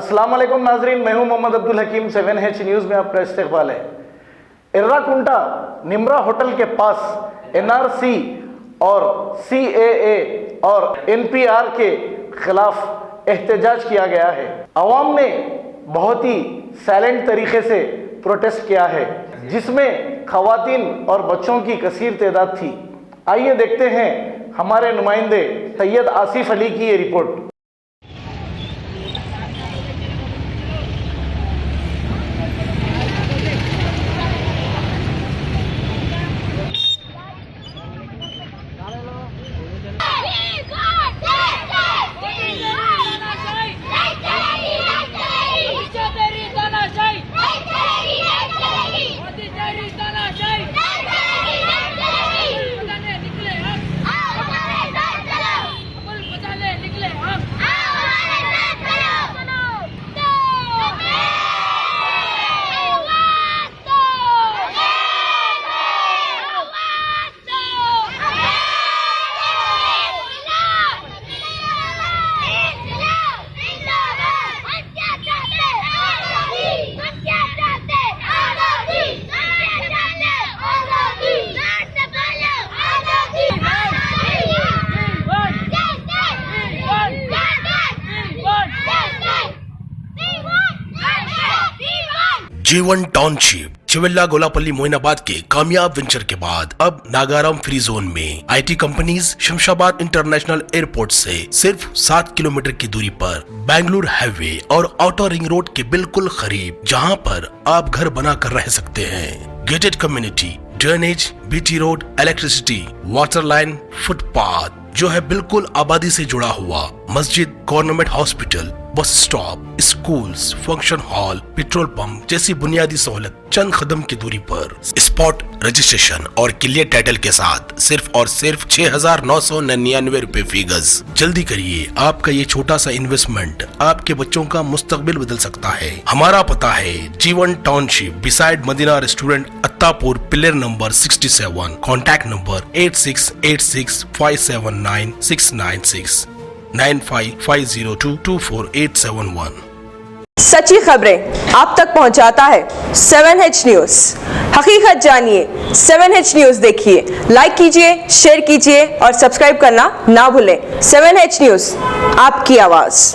अस्सलाम वालेकुम नाजरीन, मैं हूं मोहम्मद अब्दुल हकीम। 7H न्यूज़ में आपका इस्तकबाल है। एर्राकुंटा निम्रा होटल के पास NRC और CAA और NPR के खिलाफ एहतजाज किया गया है। अवाम ने बहुत ही साइलेंट तरीके से प्रोटेस्ट किया है, जिसमें खवातीन और बच्चों की कसीर तादाद थी। आइए देखते हैं हमारे नुमाइंदे सैयद आसिफ अली की ये report. G1 township Chevella Golapalli Moinabad के कामयाब वेंचर के बाद अब नागाराम फ्री जोन में IT companies Shamshabad international airport से सिर्फ 7 किलोमीटर की दूरी पर बेंगलुरु हाईवे और आउटर रिंग रोड के बिल्कुल करीब, जहां पर आप घर बना कर रह सकते हैं। Gated community, drainage, BT road, electricity, water line, footpath जो है बिल्कुल आबादी से जुड़ा हुआ, मस्जिद, government hospital, bus stop, schools, function hall, petrol pump जैसी बुनियादी सहूलत चंद कदम की दूरी पर। स्पॉट रजिस्ट्रेशन और क्लियर टाइटल के साथ सिर्फ और सिर्फ 6,999 रुपए फी गज। जल्दी करिए, आपका ये छोटा सा इन्वेस्टमेंट आपके बच्चों का मुस्तकबिल बदल सकता है। हमारा पता है G1 township beside Madina restaurant, Attapur, pillar number 67। Contact number 8686579696 9550224871। सच्ची खबरें आप तक पहुंचाता है 7H न्यूज़। हकीकत जानिए, 7H न्यूज़ देखिए, लाइक कीजिए, शेयर कीजिए और सब्सक्राइब करना ना भूलें। 7H न्यूज़, आपकी आवाज़।